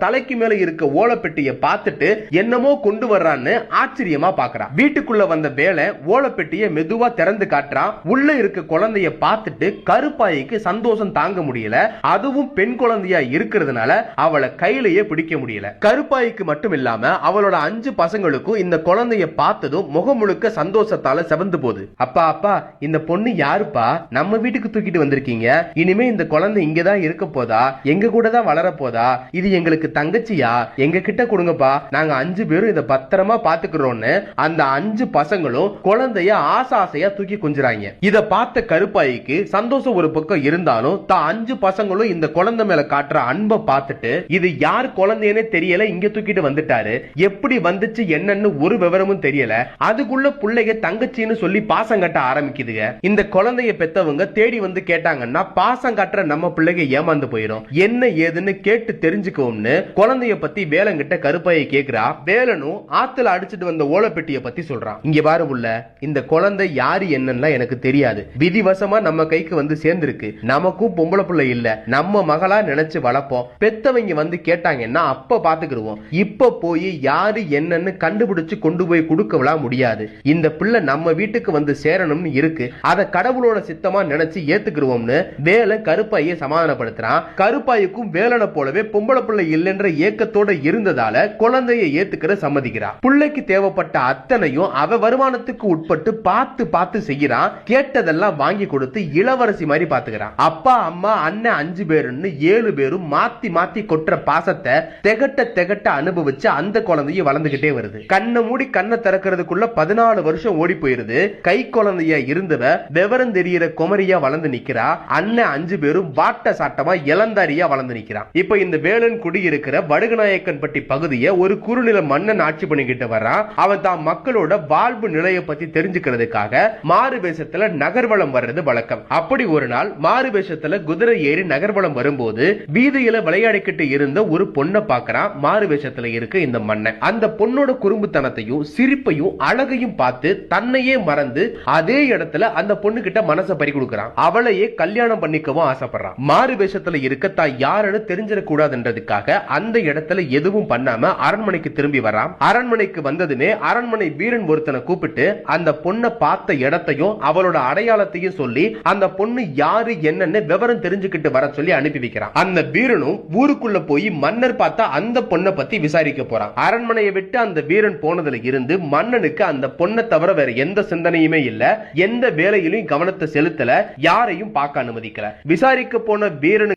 தலைக்கு மேல இருக்க ஓலப்பெட்டியை பார்த்துட்டு என்னமோ கொண்டு வர்றான்னு ஆச்சரியமா பாக்குறான். வீட்டுக்குள்ள வந்த வேலை ஓலப்பெட்டியை மெதுவா திறந்து காட்டுறான். உள்ள இருக்க குழந்தைய பார்த்துட்டு கருப்பாய்க்கு சந்தோஷம் தாங்க முடியல. அதுவும் பெண் குழந்தையா இருக்கிறதுனால அவளை கையிலேயே பிடிக்க முடியல. கருப்பாய்க்கு மட்டும் இல்லாம அவளோட 5 பசங்களுக்கும் இந்த குழந்தைய பார்த்ததும் முகம் முழுக்க சந்தோஷத்தால செவந்து போகுது. அப்பா அப்பா, இந்த பொண்ணு யாருப்பா? நம்ம வீட்டுக்கு தூக்கிட்டு வந்திருக்கீங்க. இனிமே இந்த குழந்தை இங்கதான் இருக்க போதா? எங்க கூட தான் வளர போதா? இது எங்களுக்கு தங்கச்சியா? எங்க கிட்ட கொடுங்கப்பா, நாங்க 5 பேரும் இத பத்திரமா பாத்துக்கிறோம்னு அந்த 5 பசங்களும் குழந்தைய ஆசையா தூக்கி கொஞ்சுறாங்க. இத பார்த்த கருப்பாய்க்கு சந்தோஷம் ஒரு பக்கம் இருந்தாலும் தான் 5 பசங்களும் இந்த குழந்தை மேல காட்டுற அன்பை பார்த்துட்டு இது யார் குழந்தையனே தெரியல, இங்க தூக்கிட்டு வந்துட்டாரு, எப்படி வந்துச்சு என்னன்னு ஒரு விவரமும் தெரியல, அதுக்குள்ள புள்ளைய தங்கச்சின்னு சொல்லி பாசம் கட்ட ஆரம்பிக்குதுங்க. இந்த குழந்தைய பெத்தவங்க தேடி வந்து கேட்டாங்கன்னா பாசம் காட்டுற நம்ம பிள்ளைங்க ஏமாந்து போயிடும். என்ன ஏதுன்னு கேட்டு தெரிஞ்சுக்கோம்னு குழந்தைய பத்தி வேலங்கிட்ட கருப்பாயை கேக்குறா. வேலனும் ஆத்துல அடிச்சிட்டு வந்த ஓலப்பெட்டிய பத்தி சொல்றான். இங்க பாரு புள்ள, இந்த குழந்தை யாரு என்னன்னா எனக்கு தெரியாது. விதிவசமா நம்ம கைக்கு வந்து சேர்ந்திருக்கு. நமக்கும் பொம்பளை புள்ள இல்ல, நம்ம மகளா நினைச்சு வளர்ப்போம். பெத்தவங்க வந்து கேட்டாங்கன்னா அப்ப பாத்துக்கிடுவோம். இப்ப போய் யாரு என்னன்னு கண்டுபிடிச்சு கொண்டு போய் கொடுக்கலாம் முடியாது. இந்த பிள்ளை நம்ம வீட்டுக்கு வந்து சேரணும்னு இருக்கு. அத கடவுளோட சித்தமா நினைச்சு ஏத்துக்கிடுவோம்னு வேலன் கருப்பாயை சமாதானப்படுத்துறான். கருப்பாய்க்கும் வேலனை போலவே பொம்பளை பிள்ளை இல்லைன்ற ஏக்கத்தோட இருந்ததால குழந்தையை ஏத்துக்கிற சம்மதிக்கிறான். பிள்ளைக்கு தேவைப்பட்ட அத்தனையும் அவ வருமானத்துக்கு உட்பட்டு பார்த்து பார்த்து செய்யறான். கேட்டதெல்லாம் வாங்கி கொடுத்து இளவரசி மாதிரி பாத்துக்கிறான். அப்பா அம்மா அண்ணன் 5 பேருன்னு 7 பேரும் மாத்தி மாத்தி கொட்டுற பாசத்தை திகட்ட அனுபவிச்சு அந்த குழந்தைய வளர்ந்துகிட்டே வருது. கண்ணை மூடி கண்ணை திறக்கிறதுக்குள்ள 14 வருஷம் ஓடி போயிருது. கை குழந்தையா இருந்தவ விவரம் தெரியற குமரியா வளர்ந்து நிக்கிறா. அண்ணன் 5 பேரும் வாட்ட சாட்டமா இளந்தாரியா வளர்ந்து நிக்கிறான். இப்ப இந்த வேலன் குடியிருக்கிற வடுகநாயக்கன்பட்டி பகுதியை ஒரு குறுநில மன்னன் ஆட்சி பண்ணிக்கிட்டு வர்றான். அவன் தான் மக்களோட வாழ்வு நிலையை பத்தி தெரிஞ்சுக்கிறதுக்காக மாறு வேஷத்துல நகர்வலம் வர்றது வழக்கம். அப்படி ஒரு நாள் மாறு வேஷத்துல குதிரை ஏறி நகர்வலம் வரும்போது வீதியில விளையாடிக்கிட்டு இருந்த ஒரு பொண்ணை பார்க்கறான். மாறு வேஷத்துல இருக்க இந்த மன்னன் அந்த பொண்ணோட குறும்புத்தனத்தையும் சிரிப்பையும் அழகையும் பார்த்து தன்னையே மறந்து அதே இடத்துல அந்த பொண்ணு கிட்ட மனசை பறி கொடுக்கறான். அவளையே கல்யாணம் பண்ணிக்கவும் ஆசைப்படுறான். மாறு வேஷத்துல இருக்க தான் யாருன்னு தெரிஞ்சிடக்கூடாதுன்றதுக்காக அந்த இடத்துல எதுவும் பண்ணாம அரண்மனைக்கு திரும்பி வரான். அரண்மனைக்கு வந்ததுமே அரண்மனை வீரன் ஒருத்தனை கூப்பிட்டு அந்த பொண்ணை பார்த்த இடத்தையும் அவளோட அடையாளத்தையும் சொல்லி அந்த பொண்ணு யாரு என்னன்னு விவரம் தெரிஞ்சுக்கிட்டு வர சொல்லி அனுப்பி வைக்கிறான். அந்த வீரனும் ஊருக்குள்ள போய் மன்னர் பார்த்தா அந்த பொண்ணை பத்தி விசாரிக்க போறான். அரண்மனையை விட்டு அந்த வீரன் போனதுல இருந்து மன்னனுக்கு அந்த பொண்ணை தவிர வேற எந்த சிந்தனையுமே இல்ல. எந்த வேலையிலும் கவனத்தை செலுத்தல, யாரையும் பார்க்க அனுமதிக்கல. விசாரிக்க போன வீரனுக்கு